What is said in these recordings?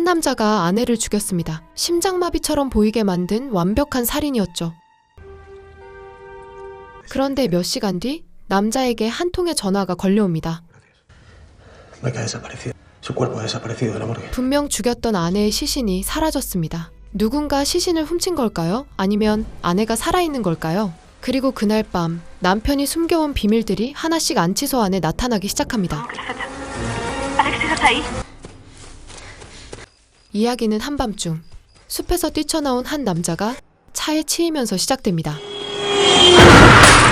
남자가 아내를 죽였습니다. 심장마비처럼 보이게 만든 완벽한 살인이었죠. 그런데 몇 시간 뒤 남자에게 한 통의 전화가 걸려옵니다. 분명 죽였던 아내의 시신이 사라졌습니다. 누군가 시신을 훔친 걸까요? 아니면 아내가 살아있는 걸까요? 그리고 그날 밤 남편이 숨겨온 비밀들이 하나씩 안치소 안에 나타나기 시작합니다. 이야기는 한밤중 숲에서 뛰쳐나온 한 남자가 차에 치이면서 시작됩니다.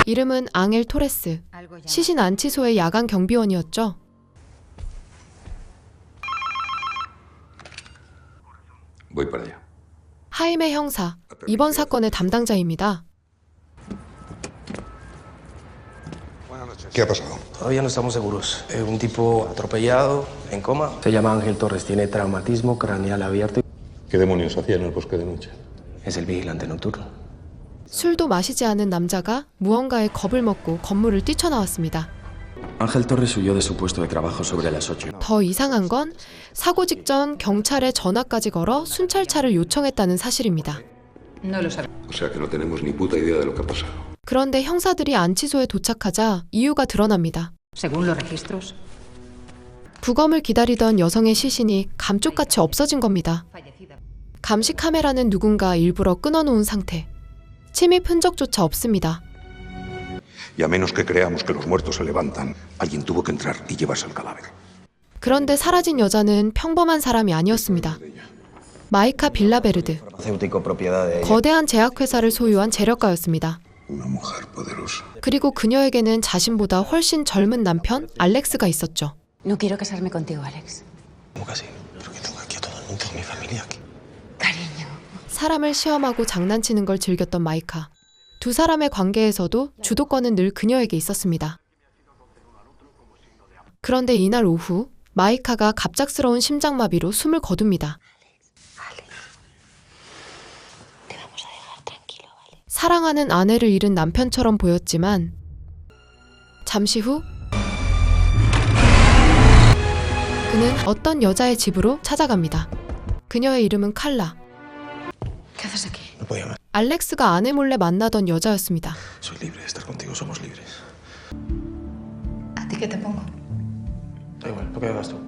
이름은 앙헬 토레스, 시신 안치소의 야간 경비원이었죠. 하임의 형사, 이번 사건의 담당자입니다. ¿Qué ha pasado? Todavía no estamos seguros. Es un tipo atropellado, en coma. Se llama Ángel Torres, tiene traumatismo craneal abierto. ¿Qué demonios hacía en el bosque de noche? Es el vigilante nocturno. 술도 마시지 않은 남자가 무언가에 겁을 먹고 건물을 뛰쳐나왔습니다. Ángel Torres huyó de su puesto de trabajo sobre las 8. 더 이상한 건 사고 직전 경찰에 전화까지 걸어 순찰차를 요청했다는 사실입니다. O sea que no tenemos ni puta idea de lo que ha pasado. 그런데 형사들이 안치소에 도착하자 이유가 드러납니다. 부검을 기다리던 여성의 시신이 감쪽같이 없어진 겁니다. 감시 카메라는 누군가 일부러 끊어놓은 상태. 침입 흔적조차 없습니다. Y a menos que creamos que los muertos se levantan, alguien tuvo que entrar y llevarse el cadáver. 그런데 사라진 여자는 평범한 사람이 아니었습니다. 마이카 빌라베르드, 거대한 제약회사를 소유한 재력가였습니다. Una mujer poderosa. 그리고 그녀에게는 자신보다 훨씬 젊은 남편 알렉스가 있었죠. No quiero casarme contigo, Alex. ¿Cómo casi? Pero que tengo aquí a todo el mundo, mi familia aquí. Cariño. 사람을 시험하고 장난치는 걸 즐겼던 마이카. 두 사람의 관계에서도 주도권은 늘 그녀에게 있었습니다. 그런데 이날 오후 마이카가 갑작스러운 심장마비로 숨을 거둡니다. 사랑하는 아내를 잃은 남편처럼 보였지만 잠시 후 그는 어떤 여자의 집으로 찾아갑니다. 그녀의 이름은 칼라. ¿Qué haces aquí? No podía más. 알렉스가 아내 몰래 만나던 여자였습니다. Soy libre de estar contigo, somos libres. ¿A ti qué te pongo? Da igual, lo que hagas tú.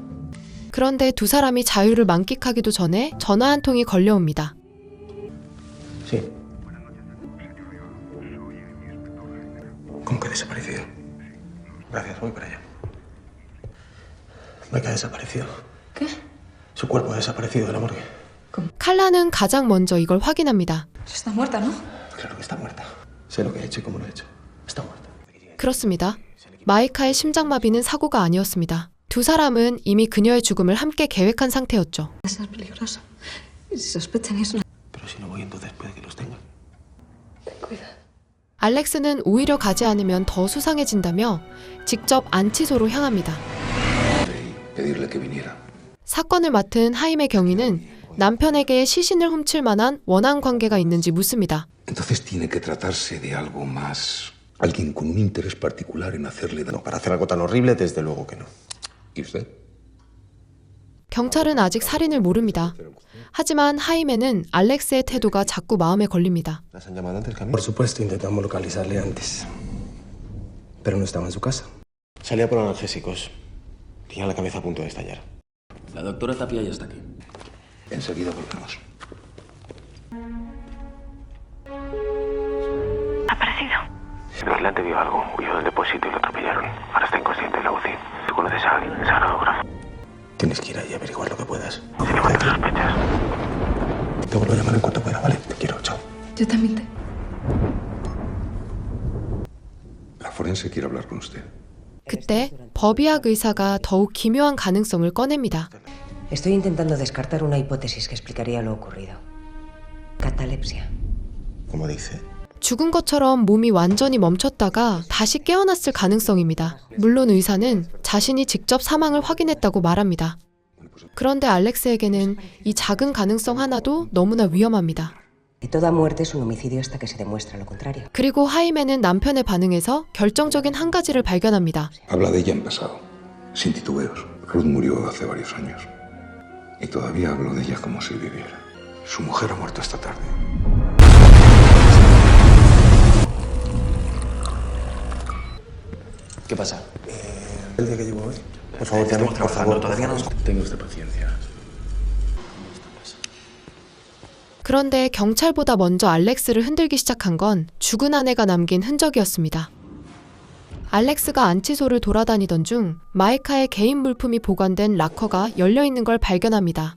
그런데 두 사람이 자유를 만끽하기도 전에 전화 한 통이 걸려옵니다. Sí. ¿Cómo que ha desaparecido? Gracias, voy para allá. Maika ha desaparecido. ¿Qué? Su cuerpo ha desaparecido de la morgue. 칼라는 가장 먼저 이걸 확인합니다. Está muerta, ¿no? Claro que está muerta. Sé lo que ha hecho y cómo lo ha hecho. Está muerta. 그렇습니다. 마이카의 심장마비는 사고가 아니었습니다. 두 사람은 이미 그녀의 죽음을 함께 계획한 상태였죠. Eso es peligroso. Si sospechan eso... Pero si no voy, entonces puede que los tengan. Ten cuidado. 알렉스는 오히려 가지 않으면 더 수상해진다며 직접 안치소로 향합니다. Pedirle que viniera. 사건을 맡은 하임의 경위는 남편에게 시신을 훔칠 만한 원한 관계가 있는지 묻습니다. Entonces tiene que tratarse de algo más. Alguien con un interés particular en hacerle daño. No, para hacer algo tan horrible, desde luego que no. ¿Y usted? 경찰은 아직 살인을 모릅니다. 하지만 하임에는 알렉스의 태도가 자꾸 마음에 걸립니다. ¿Las han llamado antes que a mí? Por supuesto, intentamos localizarle antes. Pero no estaba en su casa. Salía por analgésicos. Tenía la cabeza a punto de estallar. La doctora Tapia ya está aquí. Enseguida volvemos. Ha aparecido. El vigilante vio algo, huyó del depósito y lo atropellaron. Ahora está inconsciente en la UCI. ¿Tú conoces a alguien? Sagrado. Tienes que ir ahí a averiguar lo que puedas. Tiene buenas sospechas. Te vuelvo a llamar en cuanto pueda, ¿vale? Te quiero, chao. Yo también te... La forense quiere hablar con usted. 그때 법의학 의사가 더욱 기묘한 가능성을 꺼냅니다. Estoy intentando descartar una hipótesis que explicaría lo ocurrido. Catalepsia. ¿Cómo dice? 죽은 것처럼 몸이 완전히 멈췄다가 다시 깨어났을 가능성입니다. 물론 의사는 자신이 직접 사망을 확인했다고 말합니다. 그런데 알렉스에게는 이 작은 가능성 하나도 너무나 위험합니다. Y toda muerte es un homicidio hasta que se demuestra lo contrario. 그리고 하임에는 남편의 반응에서 결정적인 한 가지를 발견합니다. Habla de ella en pasado, sin titubeos. Ruth murió hace varios años. Y todavía hablo de ella como si viviera. Su mujer ha muerto esta tarde. ¿Qué pasa? El día que llevo hoy. Por favor, te Estamos por favor, todavía no. Tenga usted paciencia. 그런데 경찰보다 먼저 알렉스를 흔들기 시작한 건 죽은 아내가 남긴 흔적이었습니다. 알렉스가 안치소를 돌아다니던 중 마이카의 개인 물품이 보관된 락커가 열려있는 걸 발견합니다.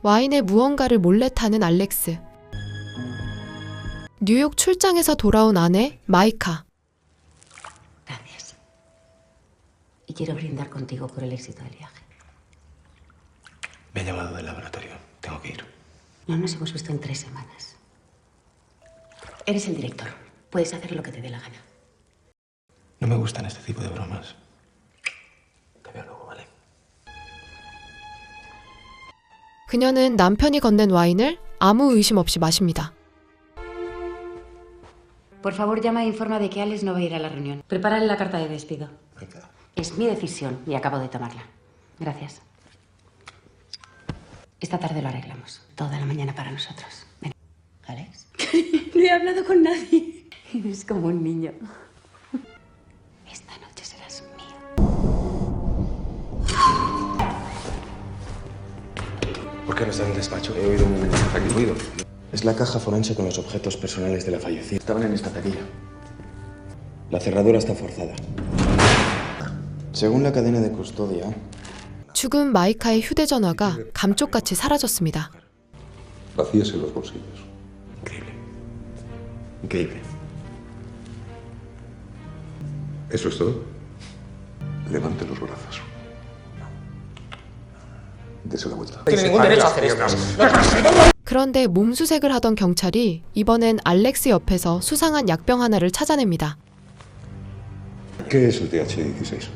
와인에 무언가를 몰래 타는 알렉스. 뉴욕 출장에서 돌아온 아내 마이카. Gracias. Y quiero brindar contigo por el éxito del viaje. Me ha llamado del laboratorio. Tengo que ir. No nos hemos visto en 3 semanas. Eres el director. Puedes hacer lo que te dé la gana. No me gustan este tipo de bromas. Te veo luego, ¿vale? 그녀는 남편이 건넨 와인을 아무 의심 없이 마십니다. Por favor, llama e informa de que Alex no va a ir a la reunión. Prepárale la carta de despido. Venga. Es mi decisión y acabo de tomarla. Gracias. Esta tarde lo arreglamos. Toda la mañana para nosotros. Ven. ¿Alex? No he hablado con nadie. Eres como un niño. Esta noche serás mía. ¿Por qué no está en el despacho? He oído un mensaje aquí. ¿Ruido? Es la caja forense con los objetos personales de la fallecida. Estaban en esta taquilla. La cerradura está forzada. Según la cadena de custodia, 죽은 마이카의 휴대전화가 감쪽같이 사라졌습니다. Vacías en los bolsillos. increíble. Increíble. ¿Eso es todo? Levante los brazos. Dese la vuelta. Tiene ningún derecho a hacer esto. 그런데 몸수색을 하던 경찰이 이번엔 알렉스 옆에서 수상한 약병 하나를 찾아냅니다. ¿Qué es el TH16?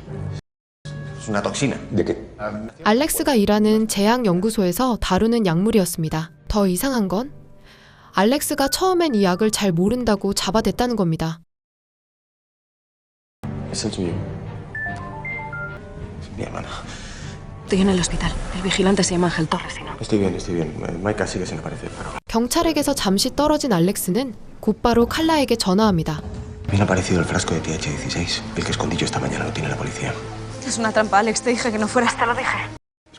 Es una toxina. ¿De qué? 알렉스가 일하는 제약연구소에서 다루는 약물이었습니다. 더 이상한 건 알렉스가 처음엔 이 약을 잘 모른다고 잡아댔다는 겁니다. Es el suyo. Es mi hermana. Estoy en el hospital. El vigilante se llama Ángel Torres, y no. Estoy bien, estoy bien. Maika sigue sin aparecer, pero... 경찰에게서 잠시 떨어진 알렉스는 곧바로 칼라에게 전화합니다. Me ha aparecido el frasco de TH16. El que escondí yo esta mañana lo tiene la policía. Es una trampa, Alex. Te dije que no fueras. Te lo dije.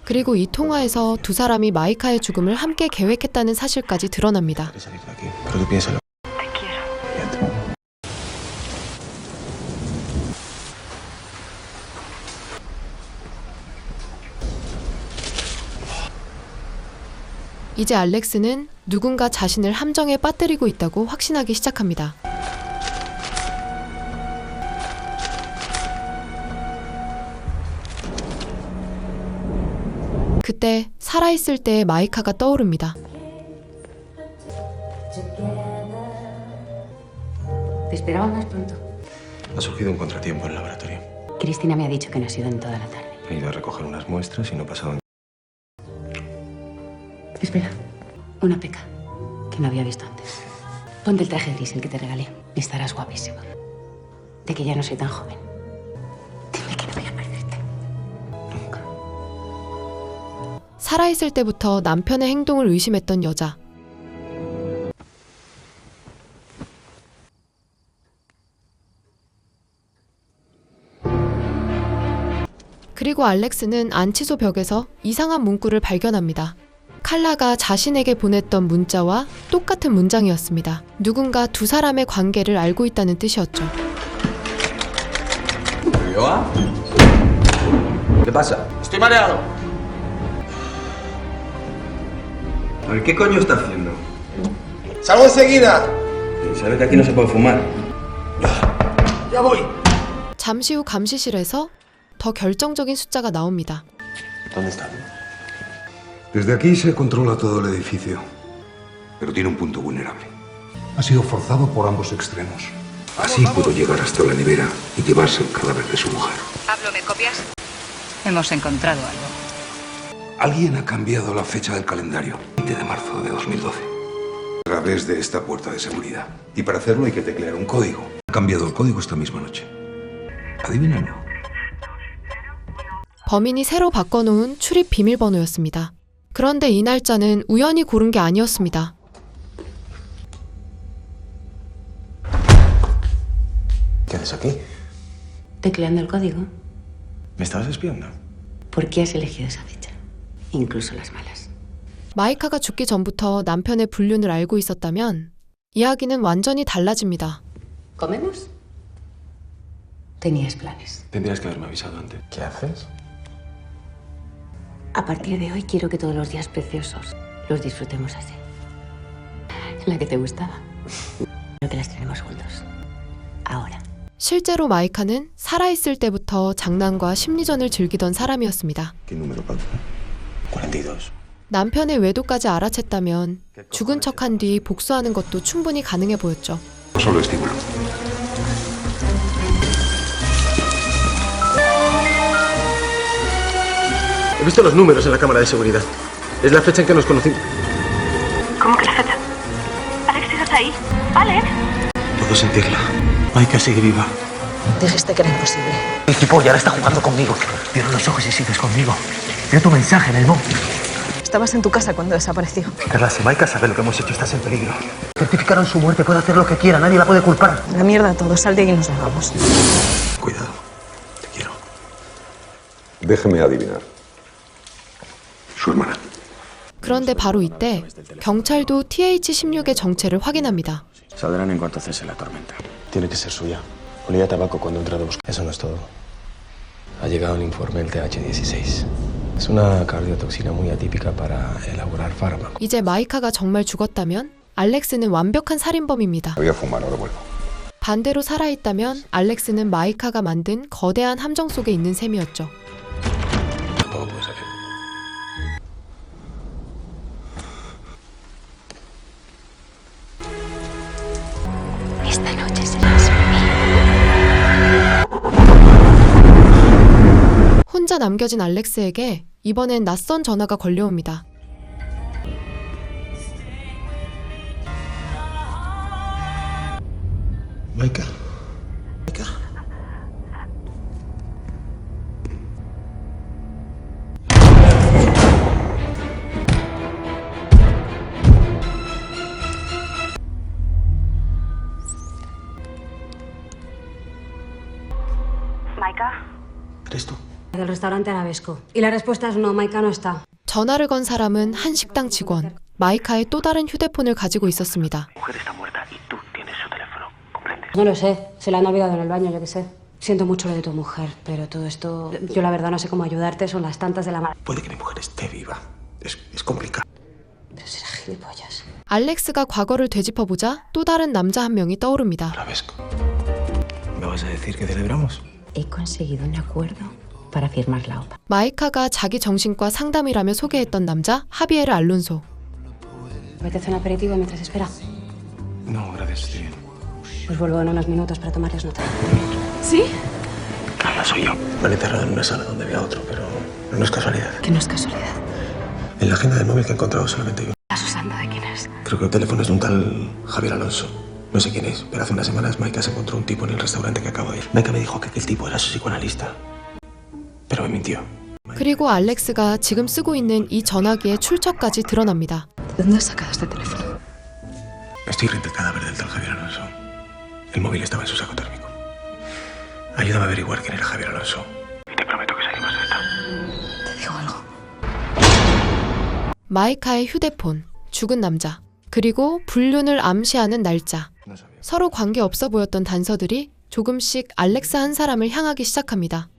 그리고 이 통화에서 두 사람이 마이카의 죽음을 함께 계획했다는 사실까지 드러납니다. Quiero salir de aquí, pero tú piénsalo. Te quiero. Fíjate. 이제 알렉스는 누군가 자신을 함정에 빠뜨리고 있다고 확신하기 시작합니다. 그때 살아있을 때의 마이카가 떠오릅니다. Te esperaba más pronto. Ha surgido un contratiempo en el laboratorio. Cristina me ha dicho que no ha sido en toda la tarde. He ido a recoger unas muestras y no he pasado... Espera. Una peca que no había visto antes. Ponte el traje gris, el que te regalé. Estarás guapísimo. De que ya no soy tan joven. Dime que no voy a perderte. Nunca. 살아있을 때부터 남편의 행동을 의심했던 여자. 그리고 알렉스는 안치소 벽에서 이상한 문구를 발견합니다. 칼라가 자신에게 보냈던 문자와 똑같은 문장이었습니다. 누군가 두 사람의 관계를 알고 있다는 뜻이었죠. ¿Qué pasa? Estoy mareado. A ver, ¿qué coño está haciendo? ¡Salgo enseguida! ¿Sabes que aquí no se puede fumar? ¡Ya voy! 잠시 후 감시실에서 더 결정적인 숫자가 나옵니다. ¿Dónde está? Desde aquí se controla todo el edificio. Pero tiene un punto vulnerable. Ha sido forzado por ambos extremos. Así pudo llegar hasta la nevera y llevarse el cadáver de su mujer. Pablo, ¿me copias? Hemos encontrado algo. Alguien ha cambiado la fecha del calendario. 20 de marzo de 2012. A través de esta puerta de seguridad. Y para hacerlo hay que teclear un código. Ha cambiado el código esta misma noche. Adivínalo. 범인이 새로 바꿔놓은 출입 비밀번호였습니다. 그런데 이 날짜는 우연히 고른 게 아니었습니다. ¿Qué haces aquí? Tecleando el código. ¿Me estabas espiando? ¿Por qué has elegido esa fecha? Incluso las malas. 마이카가 죽기 전부터 남편의 불륜을 알고 있었다면 이야기는 완전히 달라집니다. ¿Comemos? Tenías planes. Tendrías que haberme avisado antes. ¿Qué haces? A partir de hoy quiero que todos los días preciosos los disfrutemos así. La que te gustaba. Quiero que las tenemos juntos. Ahora. 실제로 마이카는 살아있을 때부터 장난과 심리전을 즐기던 사람이었습니다. ¿Qué número, Pablo? 42. 남편의 외도까지 알아챘다면 죽은 척한 뒤 복수하는 것도 충분히 가능해 보였죠. Solo estímulo. He visto los números en la cámara de seguridad. Es la fecha en que nos conocimos. ¿Cómo que la fecha? Alex, ¿estás ahí? ¿Vale? Puedo sentirla. Maika sigue viva. Dijiste que era imposible. El tipo ya ahora está jugando conmigo. Cierra los ojos y sigues conmigo. Mira tu mensaje en el móvil. Estabas en tu casa cuando desapareció. Carla, si Maika sabe lo que hemos hecho, estás en peligro. Certificaron su muerte, puede hacer lo que quiera, nadie la puede culpar. La mierda todo, sal de ahí y nos largamos. Cuidado. Te quiero. Déjeme adivinar. Su hermana. 그런데 바로 이때 경찰도 TH-16의 정체를 확인합니다. Saldrán en cuanto cese la tormenta. Tiene que ser suya. Olía a tabaco cuando he entrado a buscar. Eso no es todo. Ha llegado un informe del TH16. Es una cardiotoxina muy atípica para elaborar fármacos. 이제 마이카가 정말 죽었다면 알렉스는 완벽한 살인범입니다. Voy a fumar, ahora vuelvo. 반대로 살아있다면 알렉스는 마이카가 만든 거대한 함정 속에 있는 셈이었죠. Tampoco puede salir. Esta noche serás 혼자 남겨진 알렉스에게 이번엔 낯선 전화가 걸려옵니다. Maika. Maika. ¿Maika? ¿Eres tú? Del restaurante Arabesco. Y la respuesta es no, Maika no está. 전화를 건 사람은 한 식당 직원. 마이카의 또 다른 휴대폰을 가지고 있었습니다. La mujer está muerta y tú tienes su teléfono, ¿comprendes? No lo sé, se la han olvidado en el baño, yo qué sé. Siento mucho lo de tu mujer, pero todo esto... Yo la verdad no sé cómo ayudarte, son las tantas de la mar... Puede que mi mujer esté viva. Es complicado. Pero será gilipollas. 알렉스가 과거를 되짚어보자 또 다른 남자 한 명이 떠오릅니다. Arabesco. ¿Me vas a decir que celebramos? He conseguido un acuerdo para firmar la OPA. 마이카가 자기 정신과 상담이라며 소개했던 남자 하비에르 알론소. ¿Apetece un aperitivo mientras espera? No, gracias, estoy bien. Pues vuelvo en unos minutos para tomarles nota. ¿Sí? Carla, soy yo. Me han enterrado en una sala donde había otro, pero no es casualidad. Que no es casualidad. En la agenda del móvil que he encontrado solamente hay uno. ¿Estás usando de quién es? Creo que el teléfono es de un tal Javier Alonso. No sé quién es, pero hace unas semanas Maika se encontró un tipo en el restaurante que acabo de ir. Maika me dijo que aquel tipo era su psicoanalista. Pero me mintió. 그리고 알렉스가 지금 쓰고 있는 이 전화기의 출처까지 드러납니다. ¿De dónde has sacado este teléfono? Estoy frente al cadáver del tal Javier Alonso. El móvil estaba en su saco térmico. Ayúdame a averiguar quién era Javier Alonso. Y te prometo que salimos de esta. Te digo algo. 마이카의 휴대폰, 죽은 남자, 그리고 불륜을 암시하는 날짜. No sabía. 서로 관계없어 보였던 단서들이 조금씩 알렉스 한 사람을 향하기 시작합니다.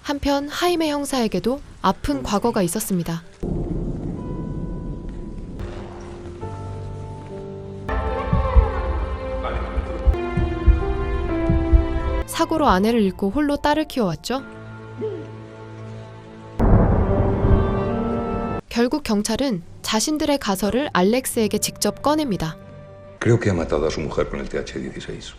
한편 하임의 형사에게도 아픈 과거가 있었습니다. 사고로 아내를 잃고 홀로 딸을 키워왔죠. 결국 경찰은 자신들의 가설을 알렉스에게 직접 꺼냅니다. Creo que ha matado a su mujer con el TH-16.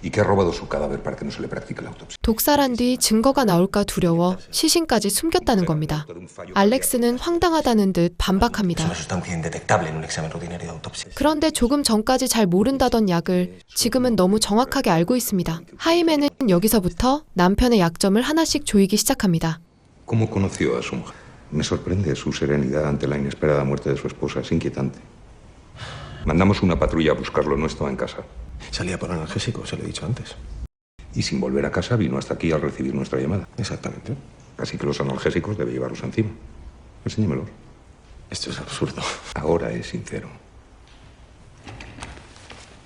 y que ha robado su cadáver para que no se le practique la autopsia. 독살한 뒤 증거가 나올까 두려워 시신까지 숨겼다는 겁니다. 알렉스는 황당하다는 듯 반박합니다. sustancia indetectable en un examen rutinario de autopsia. 그런데 조금 전까지 잘 모른다던 약을 지금은 너무 정확하게 알고 있습니다. 하이메는 여기서부터 남편의 약점을 하나씩 조이기 시작합니다. ¿Cómo conoció a su mujer? Me sorprende su serenidad ante la inesperada muerte de su esposa. Es inquietante. Mandamos una patrulla a buscarlo. No estaba en casa. Salía por analgésico, se lo he dicho antes. Y sin volver a casa vino hasta aquí al recibir nuestra llamada. Exactamente. Así que los analgésicos debe llevarlos encima. Enséñemelos. Esto es absurdo. Ahora es sincero.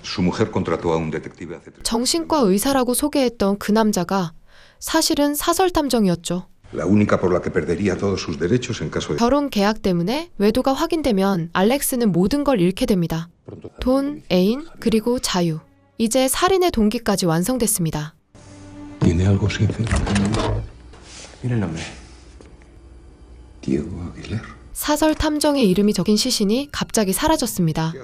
Su mujer contrató a un detective hace 3 정신과 의사라고 소개했던 그 남자가 사실은 사설 탐정이었죠. La única por la que perdería todos sus derechos en caso de... 결혼 계약 때문에 외도가 확인되면 알렉스는 모든 걸 잃게 됩니다. 돈, 애인, 그리고 자유. 이제 살인의 동기까지 완성됐습니다. ¿Tiene algo sincero? Mira el nombre. Diego Aguilar. 사설 탐정의 이름이 적힌 시신이 갑자기 사라졌습니다.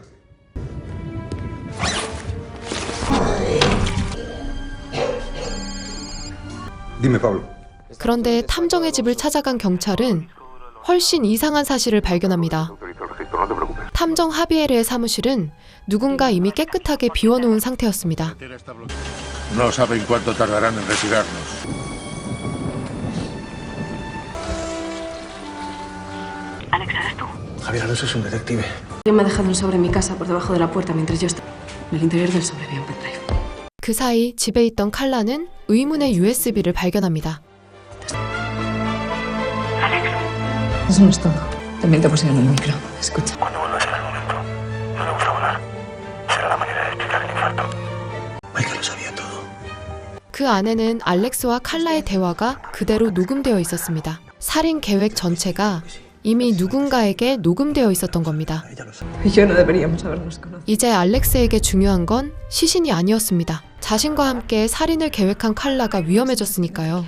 Dime, Pablo. 그런데 탐정의 집을 찾아간 경찰은 훨씬 이상한 사실을 발견합니다. 탐정 하비에르의 사무실은 누군가 이미 깨끗하게 비워놓은 상태였습니다. No saben cuánto tardarán en retirarnos. Alex, ¿eres tú? Javier Alonso es un detective. Alguien me ha dejado un sobre en mi casa por debajo de la puerta mientras yo estaba. En el interior del sobre había un pendrive. 그 사이 집에 있던 칼라는 의문의 USB를 발견합니다. Eso no es todo. También te pusieron el micro. Escucha. Cuando vuelva será el momento. No le gusta volar. Será la manera de explicar el infarto. Michael lo sabía todo. 그 안에는 알렉스와 칼라의 대화가 그대로 녹음되어 있었습니다. 살인 계획 전체가 이미 누군가에게 녹음되어 있었던 겁니다. Y yo no deberíamos habernos conocido. 이제 알렉스에게 중요한 건 시신이 아니었습니다. 자신과 함께 살인을 계획한 칼라가 위험해졌으니까요.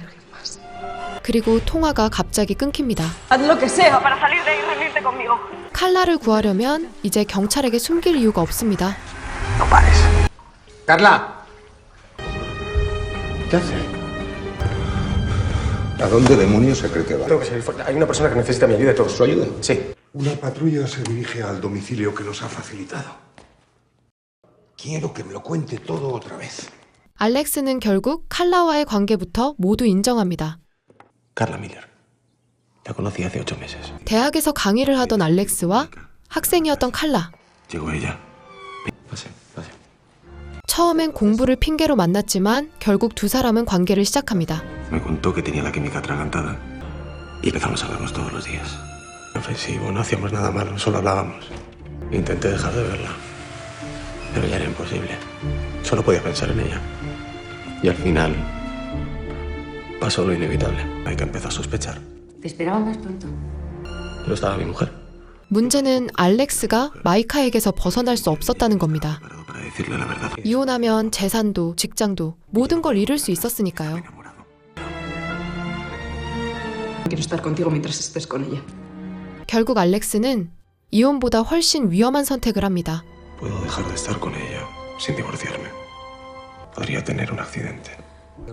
그리고 통화가 갑자기 끊깁니다. Haz lo que sea para salir de ahí y reunirte conmigo. 칼라를 구하려면 이제 경찰에게 숨길 이유가 없습니다. No pares. ¡Carla! ¿Qué hace? ¿A dónde demonios se cree que va? Tengo que salir fuera. Hay una persona que necesita mi ayuda y todo. ¿Su ayuda? Sí. Una patrulla se dirige al domicilio que nos ha facilitado. Quiero que me lo cuente todo otra vez. 알렉스는 결국 칼라와의 관계부터 모두 인정합니다. Carla Miller. La conocí hace 8 meses. 대학에서 강의를 하던 알렉스와 학생이었던 칼라. Llegó ella. Pase, pase. 처음엔 공부를 핑계로 만났지만 결국 두 사람은 관계를 시작합니다. Me contó que tenía la química atragantada y empezamos a vernos todos los días. Ofensivo, no hacíamos nada malo, solo hablábamos. Intenté dejar de verla, pero ya era imposible. Solo podía pensar en ella. Y al final pasó lo inevitable. Hay que empezar a sospechar. Te esperaba más pronto. No estaba mi mujer. 문제는 알렉스가 마이카에게서 벗어날 수 없었다는 겁니다. Para decirle la verdad. 이혼하면 재산도 직장도 모든 걸 잃을 수 있었으니까요. Quiero estar contigo mientras estés con ella. 결국 알렉스는 이혼보다 훨씬 위험한 선택을 합니다. Puedo dejar de estar con ella sin divorciarme. Podría tener un accidente.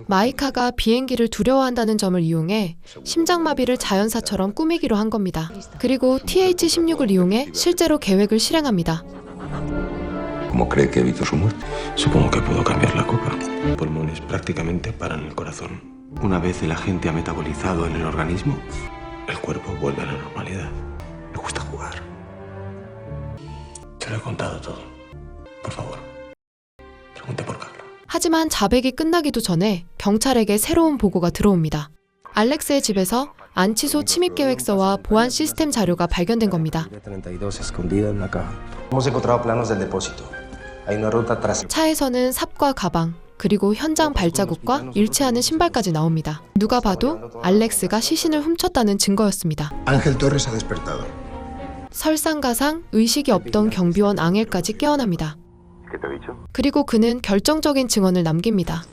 마이카가 비행기를 두려워한다는 점을 이용해 심장마비를 자연사처럼 꾸미기로 한 겁니다. 그리고 TH-16을 이용해 실제로 계획을 실행합니다. ¿Cómo cree que evitó su muerte? Supongo que puedo cambiar la copa. Pulmones prácticamente paran el corazón. Una vez el agente ha metabolizado en el organismo, el cuerpo vuelve a la normalidad. Me gusta jugar. Se lo he contado todo. Por favor, pregunte por Carla. 하지만 자백이 끝나기도 전에 경찰에게 새로운 보고가 들어옵니다. 알렉스의 집에서 안치소 침입 계획서와 보안 시스템 자료가 발견된 겁니다. 32 escondida en la caja. Hemos encontrado planos del depósito. Hay una ruta tras. 차에서는 삽과 가방, 그리고 현장 발자국과 일치하는 신발까지 나옵니다. 누가 봐도 알렉스가 시신을 훔쳤다는 증거였습니다. Ángel Torres ha despertado. 설상가상 의식이 없던 경비원 앙헬까지 깨어납니다. ¿Qué te he dicho? 그리고 그는 결정적인 증언을 남깁니다.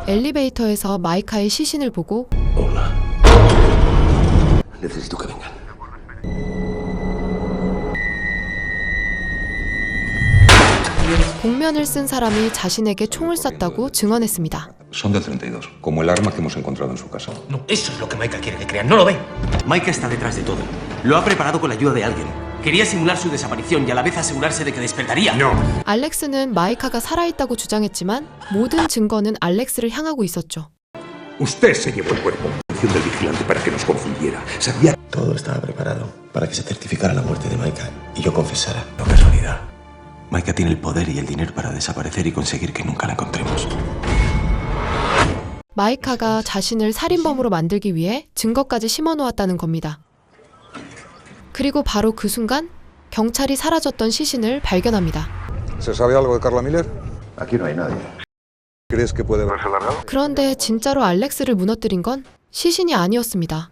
엘리베이터에서 마이카의 시신을 보고 Hola. Necesito que vengan. 복면을 쓴 사람이 자신에게 총을 쐈다고 증언했습니다. Son del 32, como el arma que hemos encontrado en su casa. No, eso es lo que Maika quiere que crean. ¿No lo ven? Maika está detrás de todo. Lo ha preparado con la ayuda de alguien. Quería simular su desaparición y a la vez asegurarse de que despertaría. No. 알렉스는 마이카가 살아있다고 주장했지만 모든 증거는 알렉스를 향하고 있었죠. Usted se llevó el cuerpo. Acción del vigilante para que nos confundiera. Sabía. Todo estaba preparado para que se certificara la muerte de Maika y yo confesara. No casualidad. Maika tiene el poder y el dinero para desaparecer y conseguir que nunca la encontremos. 마이카가 자신을 살인범으로 만들기 위해 증거까지 심어놓았다는 겁니다. 그리고 바로 그 순간 경찰이 사라졌던 시신을 발견합니다. ¿Se sabe algo de Carla Miller? Aquí no hay nadie. ¿Crees que puede haberse largado? 그런데 진짜로 알렉스를 무너뜨린 건 시신이 아니었습니다.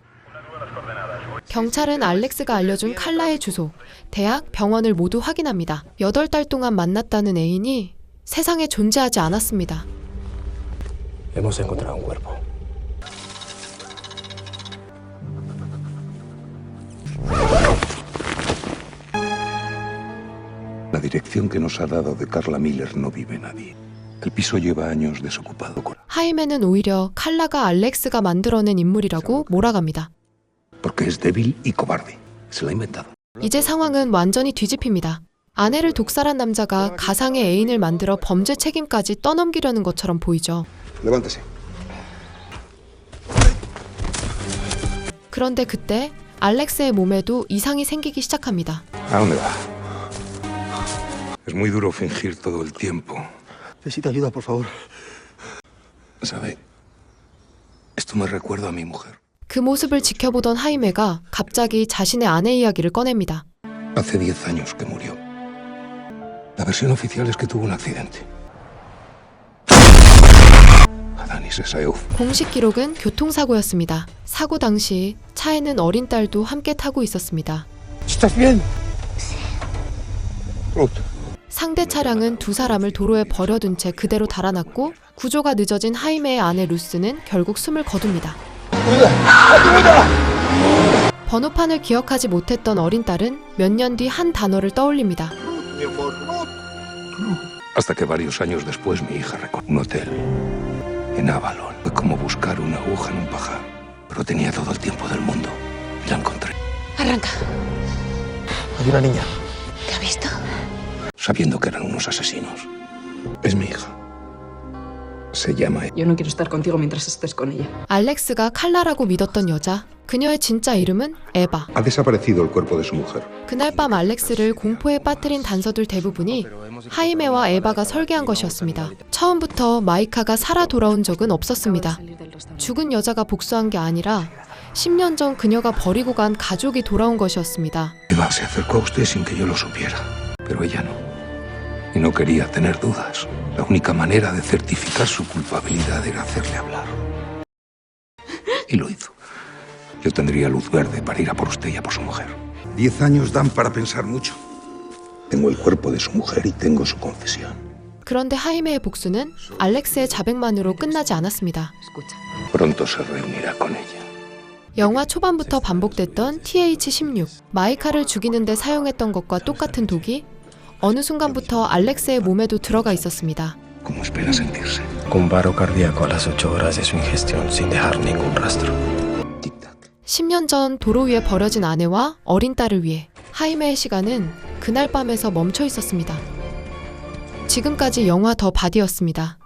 경찰은 알렉스가 알려준 칼라의 주소, 대학, 병원을 모두 확인합니다. 8달 동안 만났다는 애인이 세상에 존재하지 않았습니다. Hemos encontrado un cuerpo. La dirección que nos ha dado de Carla Miller no vive nadie. El piso lleva años desocupado. 하이메는 오히려 칼라가 알렉스가 만들어낸 인물이라고 몰아갑니다. Porque es débil y cobarde. Se lo ha inventado. 이제 상황은 완전히 뒤집힙니다. 아내를 독살한 남자가 가상의 애인을 만들어 범죄 책임까지 떠넘기려는 것처럼 보이죠. Levántese. 그런데 그때 알렉스의 몸에도 이상이 생기기 시작합니다. ¿A dónde va? Es muy duro fingir todo el tiempo. Necesito ayuda, por favor. ¿Sabe? Esto me recuerda a mi mujer. 그 모습을 지켜보던 하이메가 갑자기 자신의 아내 이야기를 꺼냅니다. Hace 10 años que murió. La versión oficial es que tuvo un accidente. Adanis Esaeuf. 공식 기록은 교통사고였습니다. 사고 당시 차에는 어린 딸도 함께 타고 있었습니다. ¿Estás bien? Ruth. 상대 차량은 두 사람을 도로에 버려둔 채 그대로 달아났고 구조가 늦어진 하이메의 아내 루스는 결국 숨을 거둡니다. 번호판을 기억하지 못했던 어린 딸은 몇 년 뒤 한 단어를 떠올립니다. Hasta que varios años después mi hija recordó un hotel en Avalon. Fue como buscar una aguja en un pajar. Pero tenía todo el tiempo del mundo. Y la encontré. Arranca. Hay una niña. ¿Te ha visto? Sabiendo que eran unos asesinos. Es mi hija. Se llama... Yo no quiero estar contigo mientras estés con ella. 알렉스가 칼라라고 믿었던 여자. 그녀의 진짜 이름은 에바. Ha desaparecido el cuerpo de su mujer. 그날 밤 알렉스를 공포에 빠뜨린 단서들 대부분이 하이메와 에바가 설계한 것이었습니다. 처음부터 마이카가 살아 돌아온 적은 없었습니다. 죽은 여자가 복수한 게 아니라 10년 전 그녀가 버리고 간 가족이 돌아온 것이었습니다. Eva se acercó a usted sin que yo lo supiera. Pero ella no. Y no quería tener dudas. La única manera de certificar su culpabilidad era hacerle hablar. Y lo hizo. Yo tendría luz verde para ir a por usted y a por su mujer. 10 años dan para pensar mucho. Tengo el cuerpo de su mujer y tengo su confesión. 그런데 하이메의 복수는 알렉스의 자백만으로 끝나지 않았습니다. Pronto se reunirá con ella. 영화 초반부터 반복됐던 TH-16, 마이카를 죽이는 데 사용했던 것과 똑같은 독이 어느 순간부터 알렉스의 몸에도 들어가 있었습니다. ¿Cómo espera sentirse? Un paro cardíaco a las 8 horas de su ingestión sin dejar ningún rastro. 10년 전 도로 위에 버려진 아내와 어린 딸을 위해 하이메의 시간은 그날 밤에서 멈춰 있었습니다. 지금까지 영화 더 바디였습니다.